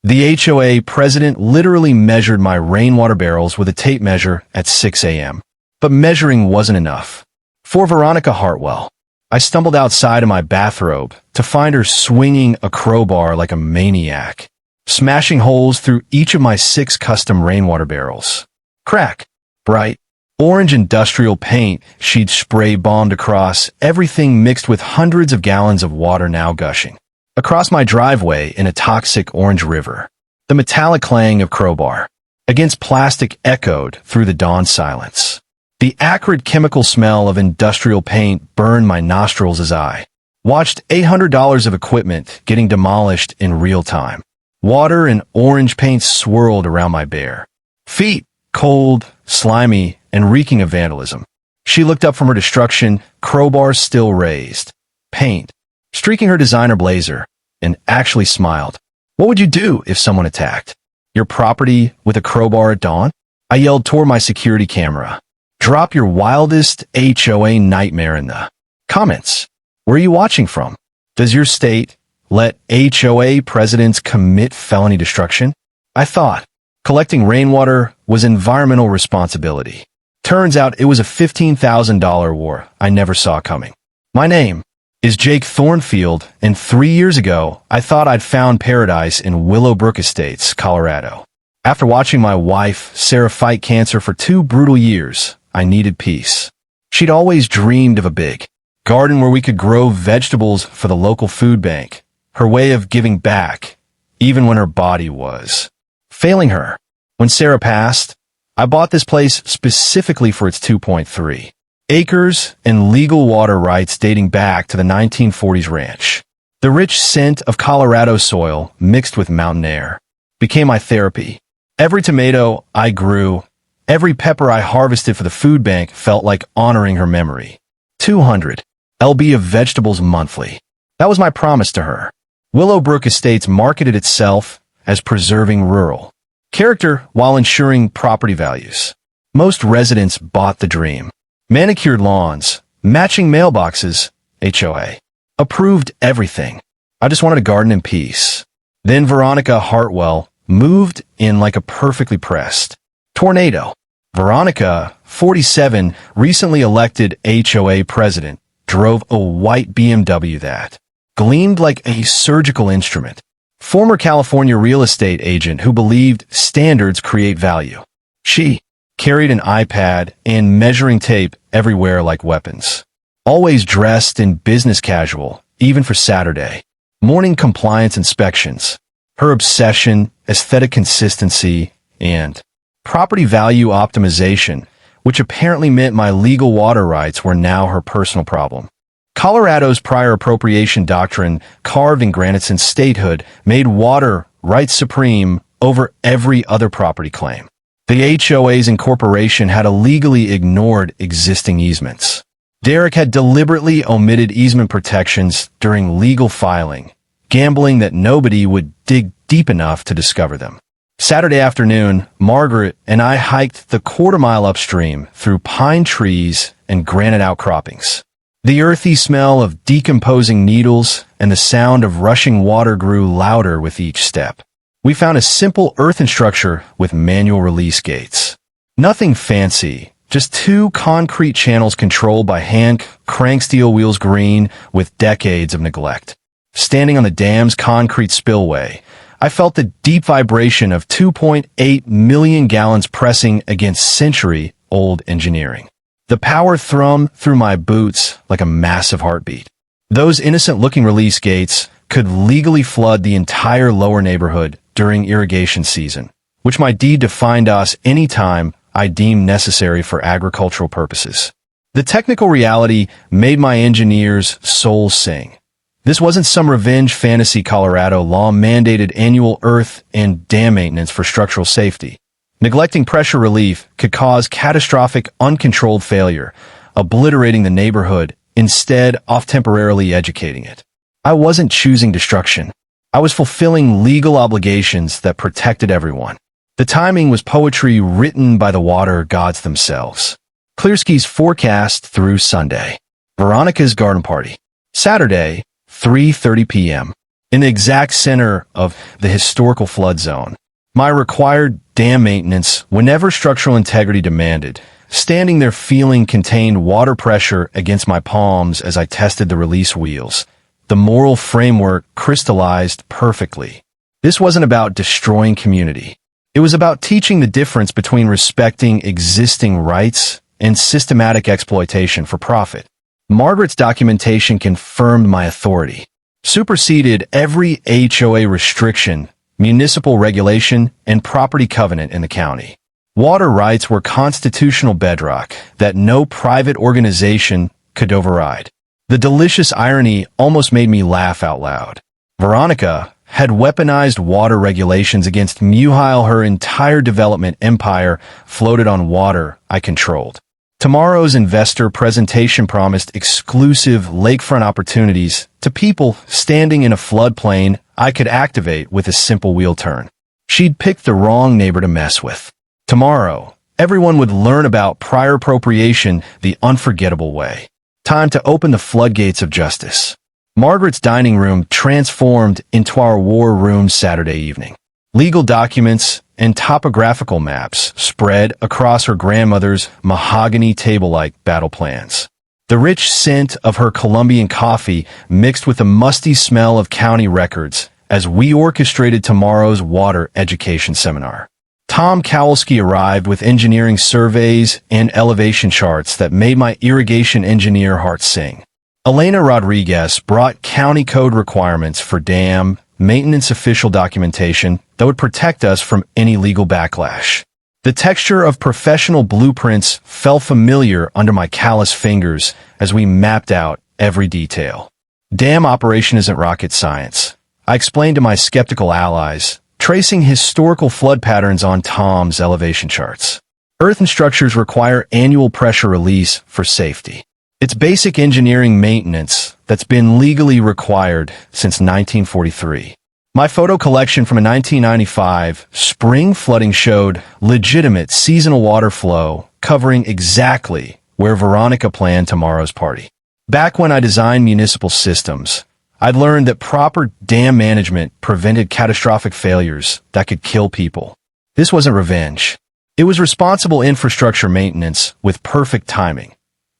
The HOA president literally measured my rainwater barrels with a tape measure at 6 a.m. But measuring wasn't enough. For Veronica Hartwell, I stumbled outside in my bathrobe to find her swinging a crowbar like a maniac, smashing holes through each of my 6 custom rainwater barrels. Crack. Bright orange industrial paint she'd spray bombed across everything, mixed with hundreds of gallons of water now gushing across my driveway in a toxic orange river. The metallic clang of crowbar against plastic echoed through the dawn silence. The acrid chemical smell of industrial paint burned my nostrils as I watched $800 of equipment getting demolished in real time. Water and orange paint swirled around my bare feet, cold, slimy, and reeking of vandalism. She looked up from her destruction, crowbars still raised, paint streaking her designer blazer, and actually smiled. "What would you do if someone attacked your property with a crowbar at dawn?" I yelled toward my security camera. Drop your wildest HOA nightmare in the comments. Where are you watching from? Does your state let HOA presidents commit felony destruction? I thought collecting rainwater was environmental responsibility. Turns out it was a $15,000 war I never saw coming. My name is Jake Thornfield, and 3 years ago, I thought I'd found paradise in Willowbrook Estates, Colorado. After watching my wife, Sarah, fight cancer for 2 brutal years, I needed peace. She'd always dreamed of a big garden where we could grow vegetables for the local food bank, her way of giving back, even when her body was failing her. When Sarah passed, I bought this place specifically for its 2.3 acres and legal water rights dating back to the 1940s ranch. The rich scent of Colorado soil mixed with mountain air became my therapy. Every tomato I grew, every pepper I harvested for the food bank felt like honoring her memory. 200 lb of vegetables monthly. That was my promise to her. Willowbrook Estates marketed itself as preserving rural character while ensuring property values. Most residents bought the dream. Manicured lawns, matching mailboxes, HOA approved everything. I just wanted a garden in peace. Then Veronica Hartwell moved in like a perfectly pressed tornado. Veronica, 47, recently elected HOA president, drove a white BMW that gleamed like a surgical instrument. Former California real estate agent who believed standards create value. She carried an iPad and measuring tape everywhere like weapons. Always dressed in business casual, even for Saturday morning compliance inspections. Her obsession, aesthetic consistency, and property value optimization, which apparently meant my legal water rights were now her personal problem. Colorado's prior appropriation doctrine, carved in granite since statehood, made water rights supreme over every other property claim. The HOA's incorporation had illegally ignored existing easements. Derek had deliberately omitted easement protections during legal filing, gambling that nobody would dig deep enough to discover them. Saturday afternoon, Margaret and I hiked the quarter-mile upstream through pine trees and granite outcroppings. The earthy smell of decomposing needles and the sound of rushing water grew louder with each step. We found a simple earthen structure with manual release gates. Nothing fancy, just 2 concrete channels controlled by hand crank steel wheels green with decades of neglect. Standing on the dam's concrete spillway, I felt the deep vibration of 2.8 million gallons pressing against century-old engineering. The power thrummed through my boots like a massive heartbeat. Those innocent-looking release gates could legally flood the entire lower neighborhood during irrigation season, which my deed defined us any time I deemed necessary for agricultural purposes. The technical reality made my engineer's soul sing. This wasn't some revenge fantasy. Colorado law mandated annual earth and dam maintenance for structural safety. Neglecting pressure relief could cause catastrophic, uncontrolled failure, obliterating the neighborhood, instead of temporarily educating it. I wasn't choosing destruction. I was fulfilling legal obligations that protected everyone. The timing was poetry written by the water gods themselves. Clear skies forecast through Sunday. Veronica's garden party. Saturday, 3:30 p.m. in the exact center of the historical flood zone. My required dam maintenance whenever structural integrity demanded, standing there feeling contained water pressure against my palms as I tested the release wheels. The moral framework crystallized perfectly. This wasn't about destroying community. It was about teaching the difference between respecting existing rights and systematic exploitation for profit. Margaret's documentation confirmed my authority, superseded every HOA restriction, municipal regulation, and property covenant in the county. Water rights were constitutional bedrock that no private organization could override. The delicious irony almost made me laugh out loud. Veronica had weaponized water regulations against me while her entire development empire floated on water I controlled. Tomorrow's investor presentation promised exclusive lakefront opportunities to people standing in a floodplain I could activate with a simple wheel turn. She'd picked the wrong neighbor to mess with. Tomorrow, everyone would learn about prior appropriation the unforgettable way. Time to open the floodgates of justice. Margaret's dining room transformed into our war room Saturday evening. Legal documents and topographical maps spread across her grandmother's mahogany table-like battle plans. The rich scent of her Colombian coffee mixed with the musty smell of county records as we orchestrated tomorrow's water education seminar. Tom Kowalski arrived with engineering surveys and elevation charts that made my irrigation engineer heart sing. Elena Rodriguez brought county code requirements for dam maintenance official documentation that would protect us from any legal backlash. The texture of professional blueprints felt familiar under my callous fingers as we mapped out every detail. Dam operation isn't rocket science, I explained to my skeptical allies, tracing historical flood patterns on Tom's elevation charts. Earthen structures require annual pressure release for safety. It's basic engineering maintenance that's been legally required since 1943. My photo collection from a 1995 spring flooding showed legitimate seasonal water flow covering exactly where Veronica planned tomorrow's party. Back when I designed municipal systems, I'd learned that proper dam management prevented catastrophic failures that could kill people. This wasn't revenge. It was responsible infrastructure maintenance with perfect timing.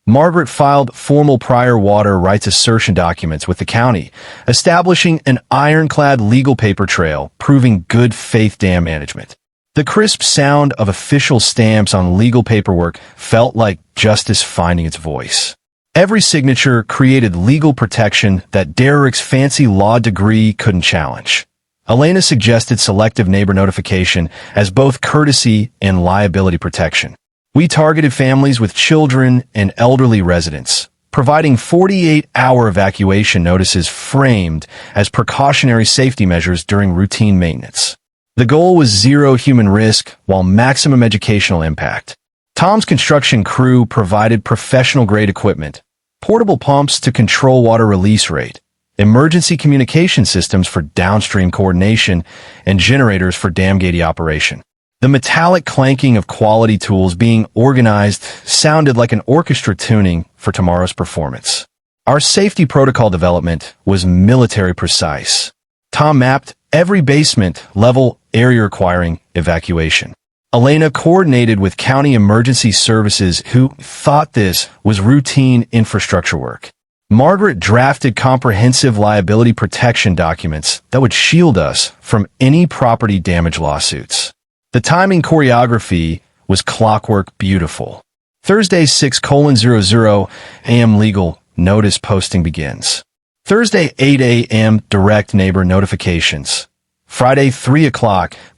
Margaret filed formal prior water rights assertion documents with the county, establishing an ironclad legal paper trail proving good faith dam management. The crisp sound of official stamps on legal paperwork felt like justice finding its voice. Every signature created legal protection that Derek's fancy law degree couldn't challenge. Elena suggested selective neighbor notification as both courtesy and liability protection. We targeted families with children and elderly residents, providing 48-hour evacuation notices framed as precautionary safety measures during routine maintenance. The goal was zero human risk while maximum educational impact. Tom's construction crew provided professional-grade equipment, portable pumps to control water release rate, emergency communication systems for downstream coordination, and generators for dam gate operation. The metallic clanking of quality tools being organized sounded like an orchestra tuning for tomorrow's performance. Our safety protocol development was military precise. Tom mapped every basement level area requiring evacuation. Elena coordinated with county emergency services who thought this was routine infrastructure work. Margaret drafted comprehensive liability protection documents that would shield us from any property damage lawsuits. The timing choreography was clockwork beautiful. Thursday 6:00 a.m. legal notice posting begins. Thursday 8 a.m. direct neighbor notifications. Friday 3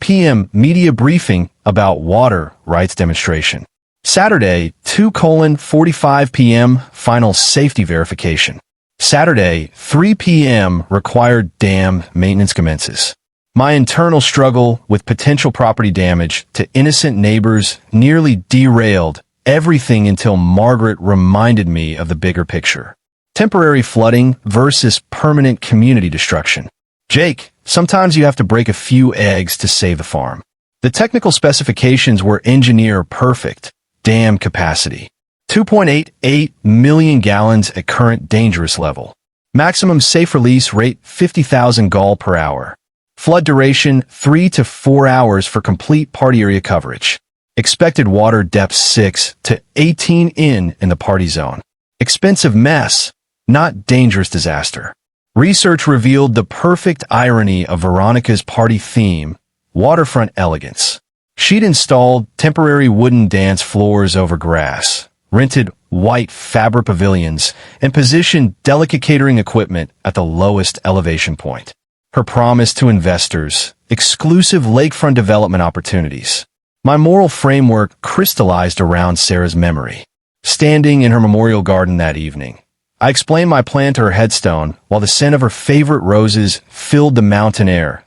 p.m. media briefing about water rights demonstration. Saturday 2:45 p.m. final safety verification. Saturday 3 p.m. required dam maintenance commences. My internal struggle with potential property damage to innocent neighbors nearly derailed everything until Margaret reminded me of the bigger picture. Temporary flooding versus permanent community destruction. Jake, sometimes you have to break a few eggs to save the farm. The technical specifications were engineer perfect. Dam capacity. 2.88 million gallons at current dangerous level. Maximum safe release rate 50,000 gal per hour. Flood duration 3 to 4 hours for complete party area coverage. Expected water depth 6 to 18 in the party zone. Expensive mess, not dangerous disaster. Research revealed the perfect irony of Veronica's party theme, waterfront elegance. She'd installed temporary wooden dance floors over grass, rented white fabric pavilions, and positioned delicate catering equipment at the lowest elevation point. Her promise to investors, exclusive lakefront development opportunities. My moral framework crystallized around Sarah's memory. Standing in her memorial garden that evening, I explained my plan to her headstone while the scent of her favorite roses filled the mountain air.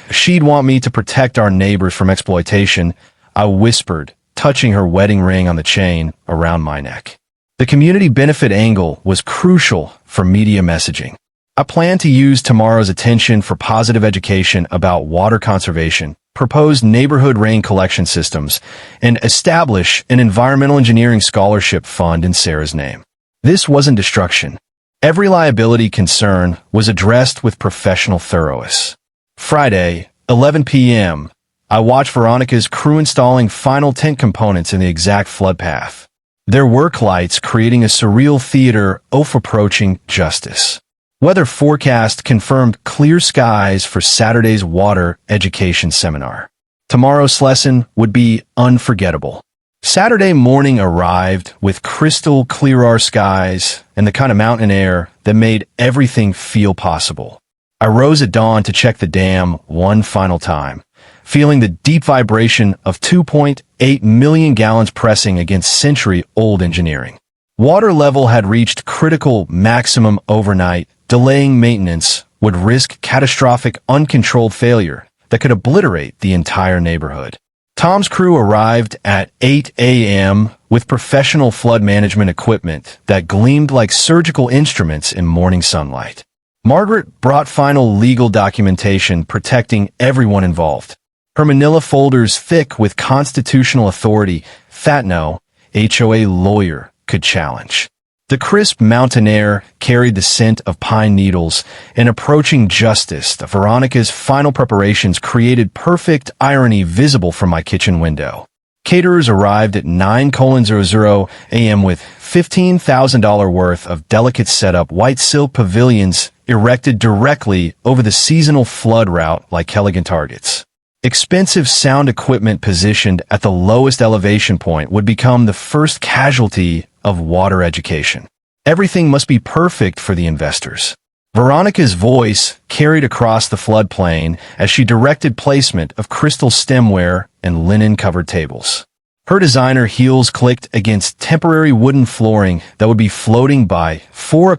She'd want me to protect our neighbors from exploitation, I whispered, touching her wedding ring on the chain around my neck. The community benefit angle was crucial for media messaging. I plan to use tomorrow's attention for positive education about water conservation, propose neighborhood rain collection systems, and establish an environmental engineering scholarship fund in Sarah's name. This wasn't destruction. Every liability concern was addressed with professional thoroughness. Friday, 11 p.m., I watched Veronica's crew installing final tent components in the exact flood path. Their work lights creating a surreal theater of approaching justice. Weather forecast confirmed clear skies for Saturday's water education seminar. Tomorrow's lesson would be unforgettable. Saturday morning arrived with crystal clear skies and the kind of mountain air that made everything feel possible. I rose at dawn to check the dam one final time, feeling the deep vibration of 2.8 million gallons pressing against century-old engineering. Water level had reached critical maximum overnight. Delaying maintenance would risk catastrophic uncontrolled failure that could obliterate the entire neighborhood. Tom's crew arrived at 8 a.m. with professional flood management equipment that gleamed like surgical instruments in morning sunlight. Margaret brought final legal documentation protecting everyone involved. Her manila folders thick with constitutional authority that no HOA lawyer could challenge. The crisp mountain air carried the scent of pine needles, and approaching justice, Veronica's final preparations created perfect irony visible from my kitchen window. Caterers arrived at 9:00 a.m. with $15,000 worth of delicate setup white silk pavilions erected directly over the seasonal flood route like elegant targets. Expensive sound equipment positioned at the lowest elevation point would become the first casualty of water education. Everything must be perfect for the investors. Veronica's voice carried across the floodplain as she directed placement of crystal stemware and linen-covered tables. Her designer heels clicked against temporary wooden flooring that would be floating by 4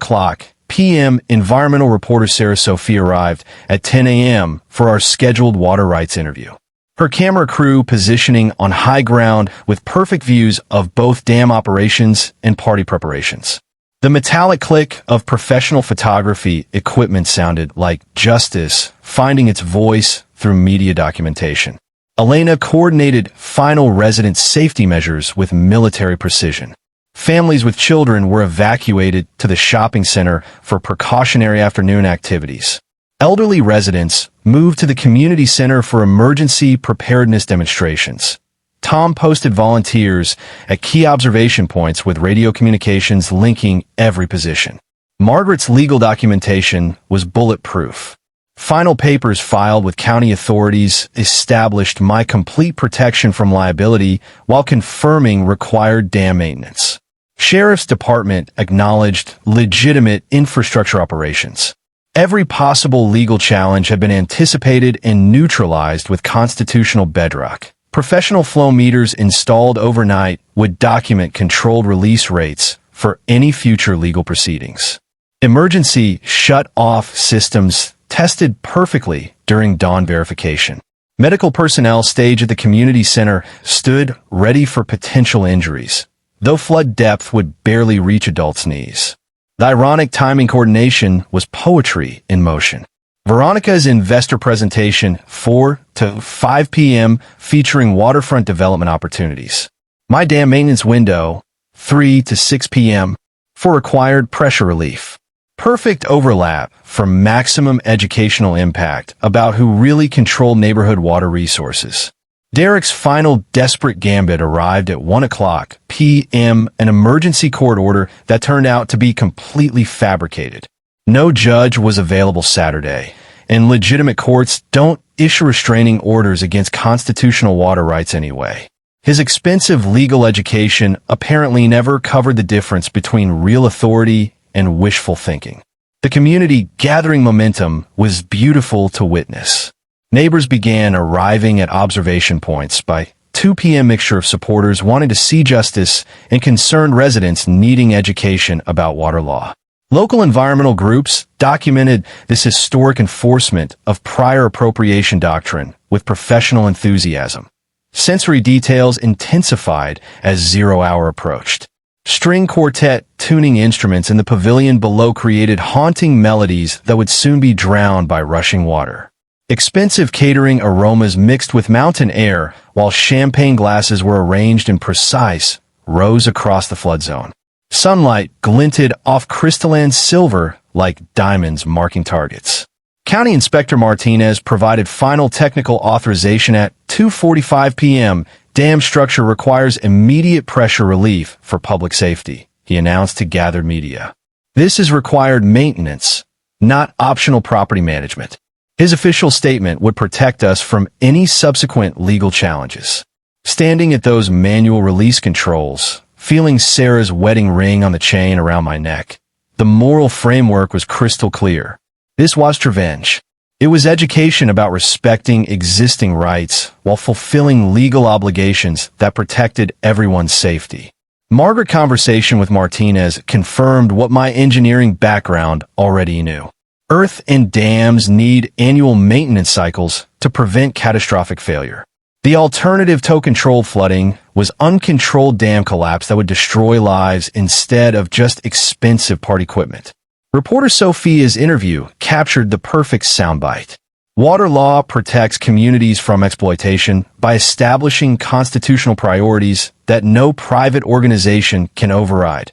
p.m. Environmental reporter Sarah Sophie arrived at 10 a.m. for our scheduled water rights interview. Her camera crew positioning on high ground with perfect views of both dam operations and party preparations. The metallic click of professional photography equipment sounded like justice finding its voice through media documentation. Elena coordinated final resident safety measures with military precision. Families with children were evacuated to the shopping center for precautionary afternoon activities. Elderly residents moved to the community center for emergency preparedness demonstrations. Tom posted volunteers at key observation points with radio communications linking every position. Margaret's legal documentation was bulletproof. Final papers filed with county authorities established my complete protection from liability while confirming required dam maintenance. Sheriff's Department acknowledged legitimate infrastructure operations. Every possible legal challenge had been anticipated and neutralized with constitutional bedrock. Professional flow meters installed overnight would document controlled release rates for any future legal proceedings. Emergency shut-off systems tested perfectly during dawn verification. Medical personnel staged at the community center stood ready for potential injuries, though flood depth would barely reach adults' knees. The ironic timing coordination was poetry in motion. Veronica's investor presentation, 4 to 5 p.m., featuring waterfront development opportunities. My dam maintenance window, 3 to 6 p.m., for required pressure relief. Perfect overlap for maximum educational impact about who really controlled neighborhood water resources. Derek's final desperate gambit arrived at 1 p.m., an emergency court order that turned out to be completely fabricated. No judge was available Saturday, and legitimate courts don't issue restraining orders against constitutional water rights anyway. His expensive legal education apparently never covered the difference between real authority and wishful thinking. The community gathering momentum was beautiful to witness. Neighbors began arriving at observation points by 2 p.m. mixture of supporters wanting to see justice and concerned residents needing education about water law. Local environmental groups documented this historic enforcement of prior appropriation doctrine with professional enthusiasm. Sensory details intensified as 0 hour approached. String quartet tuning instruments in the pavilion below created haunting melodies that would soon be drowned by rushing water. Expensive catering aromas mixed with mountain air, while champagne glasses were arranged in precise rows across the flood zone. Sunlight glinted off crystalline silver like diamonds marking targets. County Inspector Martinez provided final technical authorization at 2:45 p.m. Dam structure requires immediate pressure relief for public safety, he announced to gathered media. This is required maintenance, not optional property management. His official statement would protect us from any subsequent legal challenges. Standing at those manual release controls, feeling Sarah's wedding ring on the chain around my neck, the moral framework was crystal clear. This was revenge. It was education about respecting existing rights while fulfilling legal obligations that protected everyone's safety. Margaret's conversation with Martinez confirmed what my engineering background already knew. Earth and dams need annual maintenance cycles to prevent catastrophic failure. The alternative to controlled flooding was uncontrolled dam collapse that would destroy lives instead of just expensive part equipment. Reporter Sophia's interview captured the perfect soundbite. Water law protects communities from exploitation by establishing constitutional priorities that no private organization can override.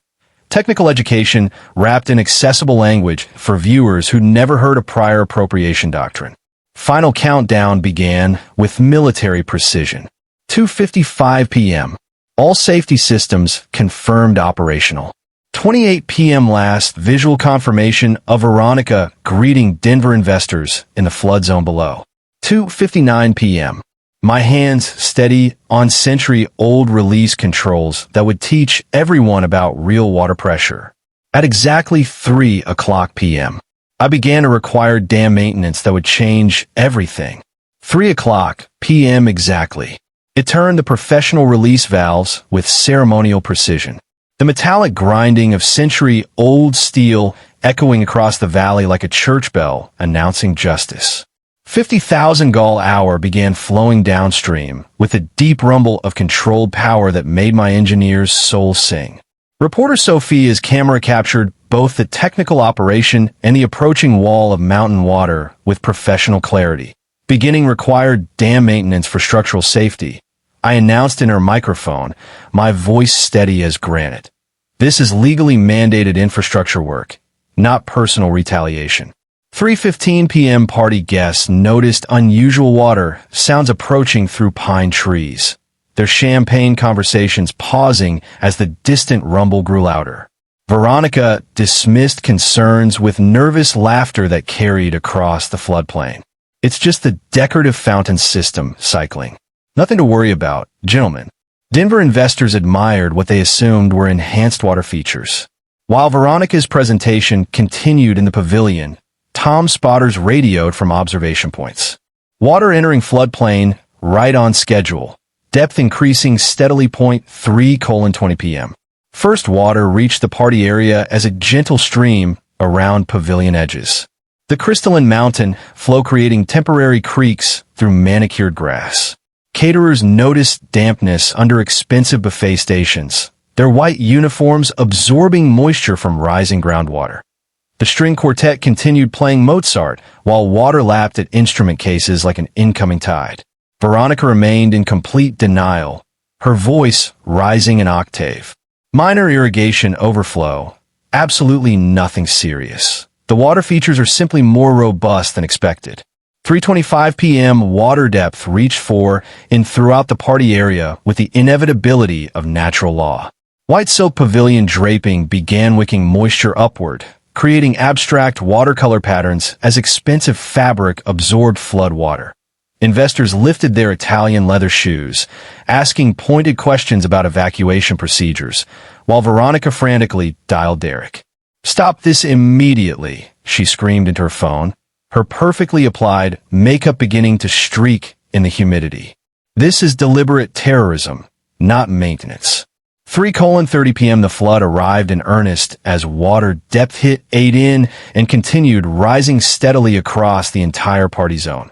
Technical education wrapped in accessible language for viewers who'd never heard of prior appropriation doctrine. Final countdown began with military precision. 2:55 p.m. All safety systems confirmed operational. 28 p.m. last visual confirmation of Veronica greeting Denver investors in the flood zone below. 2:59 p.m. My hands steady on century-old release controls that would teach everyone about real water pressure. At exactly 3 p.m., I began to require dam maintenance that would change everything. 3 p.m. exactly. It turned the professional release valves with ceremonial precision. The metallic grinding of century-old steel echoing across the valley like a church bell announcing justice. 50,000 gal-hour began flowing downstream with a deep rumble of controlled power that made my engineer's soul sing. Reporter Sophia's camera captured both the technical operation and the approaching wall of mountain water with professional clarity. Beginning required dam maintenance for structural safety, I announced in her microphone, my voice steady as granite. This is legally mandated infrastructure work, not personal retaliation. 3:15 p.m. party guests noticed unusual water sounds approaching through pine trees, their champagne conversations pausing as the distant rumble grew louder. Veronica dismissed concerns with nervous laughter that carried across the floodplain. It's just the decorative fountain system cycling. Nothing to worry about, gentlemen. Denver investors admired what they assumed were enhanced water features. While Veronica's presentation continued in the pavilion, Tom spotters radioed from observation points. Water entering floodplain right on schedule. Depth increasing steadily. 3:20 p.m. First water reached the party area as a gentle stream around pavilion edges. The crystalline mountain flow creating temporary creeks through manicured grass. Caterers noticed dampness under expensive buffet stations, their white uniforms absorbing moisture from rising groundwater. The string quartet continued playing Mozart while water lapped at instrument cases like an incoming tide. Veronica remained in complete denial, her voice rising an octave. Minor irrigation overflow, Absolutely nothing serious. The water features are simply more robust than expected. 3:25 p.m. water depth reached 4 in throughout the party area with the inevitability of natural law. White silk pavilion draping began wicking moisture upward, creating abstract watercolor patterns as expensive fabric absorbed flood water. Investors lifted their Italian leather shoes, asking pointed questions about evacuation procedures, while Veronica frantically dialed Derek. "Stop this immediately," she screamed into her phone, her perfectly applied makeup beginning to streak in the humidity. "This is deliberate terrorism, not maintenance." 3:30 p.m. the flood arrived in earnest as water depth hit 8 in and continued rising steadily across the entire party zone.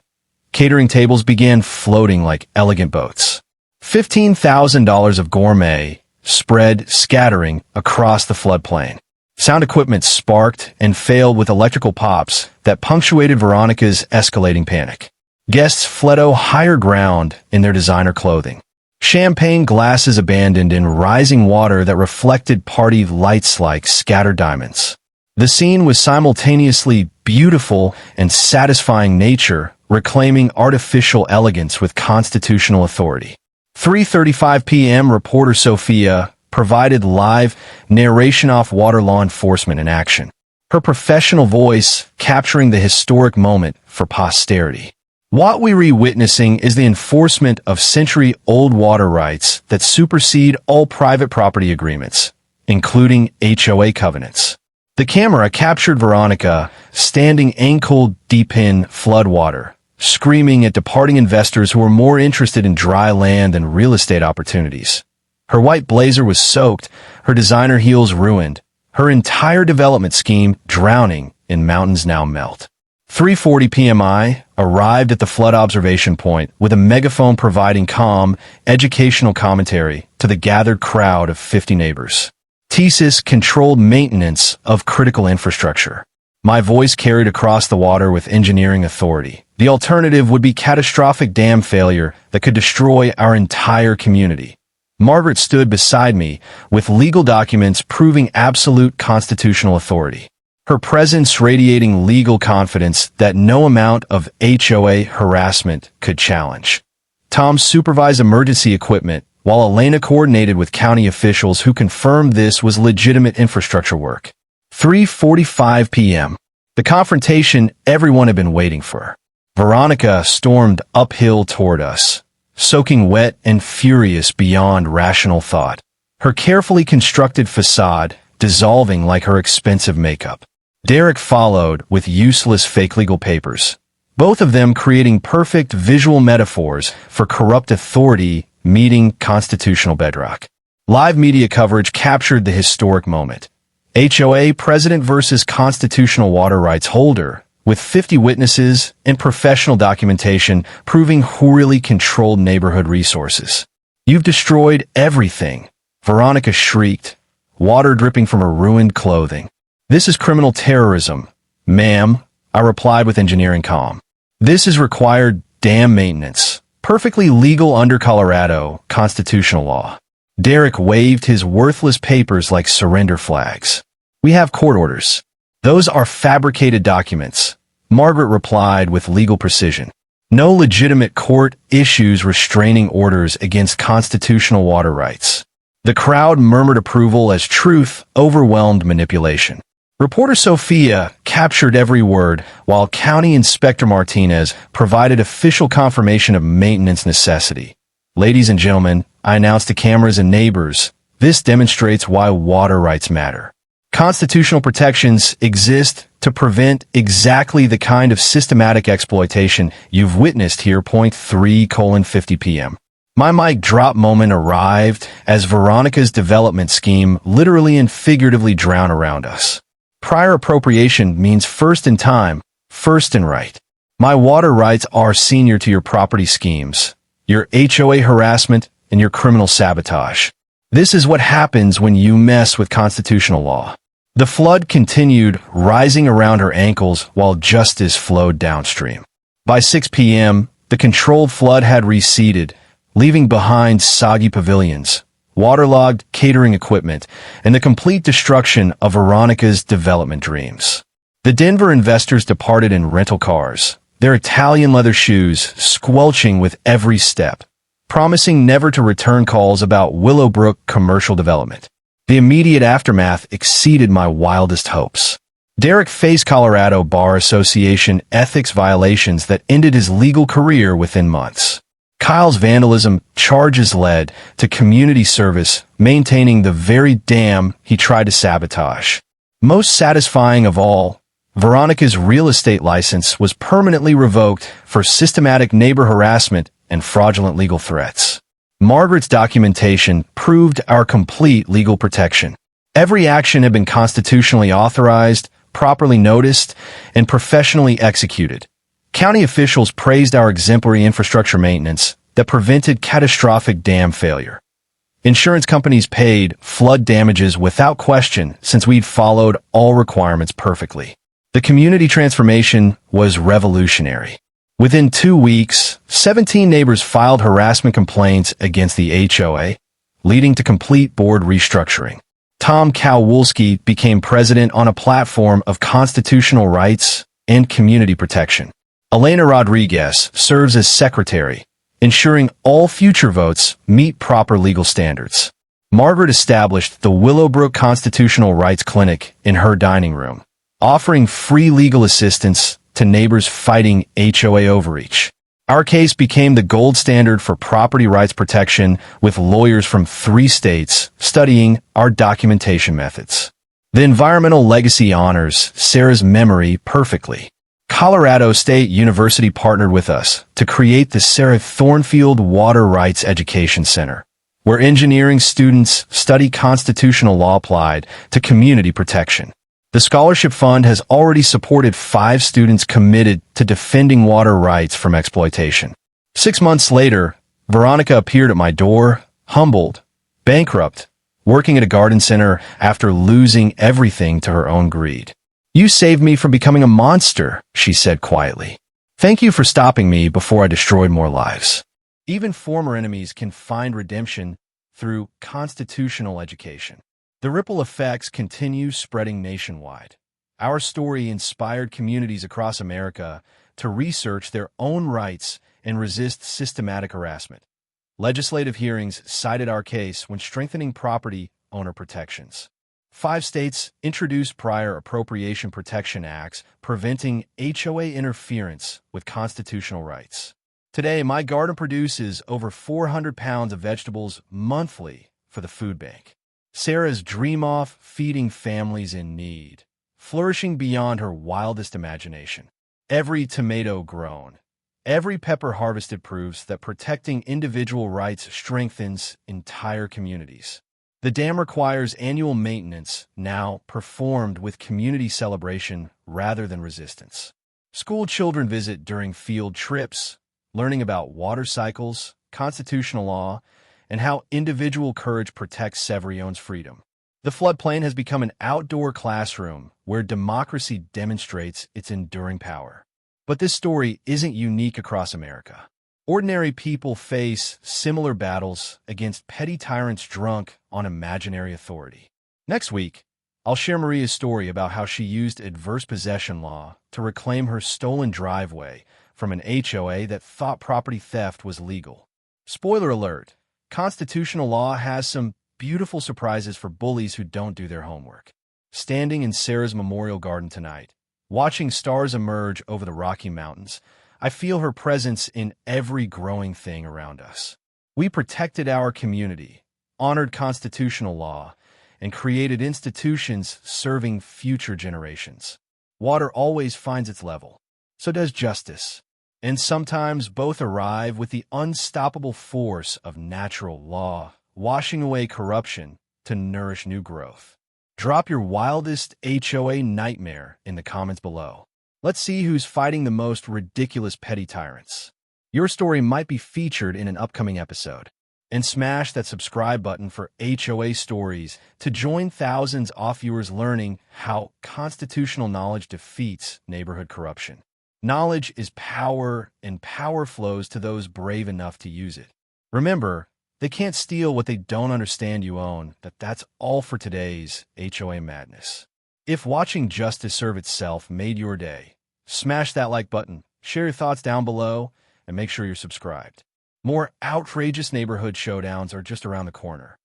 Catering tables began floating like elegant boats. $15,000 of gourmet spread scattering across the floodplain. Sound equipment sparked and failed with electrical pops that punctuated Veronica's escalating panic. Guests fled higher ground in their designer clothing. Champagne glasses abandoned in rising water that reflected party lights like scattered diamonds. The scene was simultaneously beautiful and satisfying, nature reclaiming artificial elegance with constitutional authority. 3:35 p.m. reporter Sophia provided live narration off water law enforcement in action, her professional voice capturing the historic moment for posterity. What we're witnessing is the enforcement of century-old water rights that supersede all private property agreements, including HOA covenants. The camera captured Veronica standing ankle-deep in floodwater, screaming at departing investors who were more interested in dry land than real estate opportunities. Her white blazer was soaked, her designer heels ruined, her entire development scheme drowning in mountains now melt. 3:40 p.m. I arrived at the flood observation point with a megaphone providing calm, educational commentary to the gathered crowd of 50 neighbors. TSIS controlled maintenance of critical infrastructure. My voice carried across the water with engineering authority. The alternative would be catastrophic dam failure that could destroy our entire community. Margaret stood beside me with legal documents proving absolute constitutional authority, her presence radiating legal confidence that no amount of HOA harassment could challenge. Tom supervised emergency equipment, while Elena coordinated with county officials who confirmed this was legitimate infrastructure work. 3:45 p.m. The confrontation everyone had been waiting for. Veronica stormed uphill toward us, soaking wet and furious beyond rational thought, her carefully constructed facade dissolving like her expensive makeup. Derek followed with useless fake legal papers, both of them creating perfect visual metaphors for corrupt authority meeting constitutional bedrock. Live media coverage captured the historic moment. HOA president versus constitutional water rights holder, with 50 witnesses and professional documentation proving who really controlled neighborhood resources. "You've destroyed everything," Veronica shrieked, water dripping from her ruined clothing. "This is criminal terrorism, ma'am," I replied with engineering calm. "This is required dam maintenance, perfectly legal under Colorado constitutional law." Derek waved his worthless papers like surrender flags. "We have court orders. Those are fabricated documents," Margaret replied with legal precision. "No legitimate court issues restraining orders against constitutional water rights." The crowd murmured approval as truth overwhelmed manipulation. Reporter Sophia captured every word, while County Inspector Martinez provided official confirmation of maintenance necessity. "Ladies and gentlemen," I announced to cameras and neighbors, "this demonstrates why water rights matter. Constitutional protections exist to prevent exactly the kind of systematic exploitation you've witnessed here." 3:50 p.m. My mic drop moment arrived as Veronica's development scheme literally and figuratively drowned around us. Prior appropriation means first in time, first in right. My water rights are senior to your property schemes, your HOA harassment, and your criminal sabotage. This is what happens when you mess with constitutional law. The flood continued, rising around her ankles while justice flowed downstream. By 6 p.m., the controlled flood had receded, leaving behind soggy pavilions, waterlogged catering equipment, and the complete destruction of Veronica's development dreams. The Denver investors departed in rental cars, their Italian leather shoes squelching with every step, promising never to return calls about Willowbrook commercial development. The immediate aftermath exceeded my wildest hopes. Derek faced Colorado Bar Association ethics violations that ended his legal career within months. Kyle's vandalism charges led to community service, maintaining the very dam he tried to sabotage. Most satisfying of all, Veronica's real estate license was permanently revoked for systematic neighbor harassment and fraudulent legal threats. Margaret's documentation proved our complete legal protection. Every action had been constitutionally authorized, properly noticed, and professionally executed. County officials praised our exemplary infrastructure maintenance that prevented catastrophic dam failure. Insurance companies paid flood damages without question since we'd followed all requirements perfectly. The community transformation was revolutionary. Within 2 weeks, 17 neighbors filed harassment complaints against the HOA, leading to complete board restructuring. Tom Kowalski became president on a platform of constitutional rights and community protection. Elena Rodriguez serves as secretary, ensuring all future votes meet proper legal standards. Margaret established the Willowbrook Constitutional Rights Clinic in her dining room, offering free legal assistance to neighbors fighting HOA overreach. Our case became the gold standard for property rights protection, with lawyers from 3 states studying our documentation methods. The environmental legacy honors Sarah's memory perfectly. Colorado State University partnered with us to create the Sarah Thornfield Water Rights Education Center, where engineering students study constitutional law applied to community protection. The scholarship fund has already supported 5 students committed to defending water rights from exploitation. 6 months later, Veronica appeared at my door, humbled, bankrupt, working at a garden center after losing everything to her own greed. "You saved me from becoming a monster," she said quietly. "Thank you for stopping me before I destroyed more lives." Even former enemies can find redemption through constitutional education. The ripple effects continue spreading nationwide. Our story inspired communities across America to research their own rights and resist systematic harassment. Legislative hearings cited our case when strengthening property owner protections. 5 states introduced prior appropriation protection acts preventing HOA interference with constitutional rights. Today, my garden produces over 400 pounds of vegetables monthly for the food bank. Sarah's dream off feeding families in need, flourishing beyond her wildest imagination. Every tomato grown, every pepper harvested proves that protecting individual rights strengthens entire communities. The dam requires annual maintenance, now performed with community celebration rather than resistance. School children visit during field trips, learning about water cycles, constitutional law, and how individual courage protects Severion's freedom. The floodplain has become an outdoor classroom where democracy demonstrates its enduring power. But this story isn't unique across America. Ordinary people face similar battles against petty tyrants drunk on imaginary authority. Next week, I'll share Maria's story about how she used adverse possession law to reclaim her stolen driveway from an HOA that thought property theft was legal. Spoiler alert, constitutional law has some beautiful surprises for bullies who don't do their homework. Standing in Sarah's memorial garden tonight, watching stars emerge over the Rocky Mountains, I feel her presence in every growing thing around us. We protected our community, honored constitutional law, and created institutions serving future generations. Water always finds its level. So does justice. And sometimes both arrive with the unstoppable force of natural law, washing away corruption to nourish new growth. Drop your wildest HOA nightmare in the comments below. Let's see who's fighting the most ridiculous petty tyrants. Your story might be featured in an upcoming episode. And smash that subscribe button for HOA stories to join thousands of viewers learning how constitutional knowledge defeats neighborhood corruption. Knowledge is power, and power flows to those brave enough to use it. Remember, They can't steal what they don't understand you own. That's all for today's HOA Madness. If watching justice serve itself made your day, smash that like button, share your thoughts down below, and make sure you're subscribed. More outrageous neighborhood showdowns are just around the corner.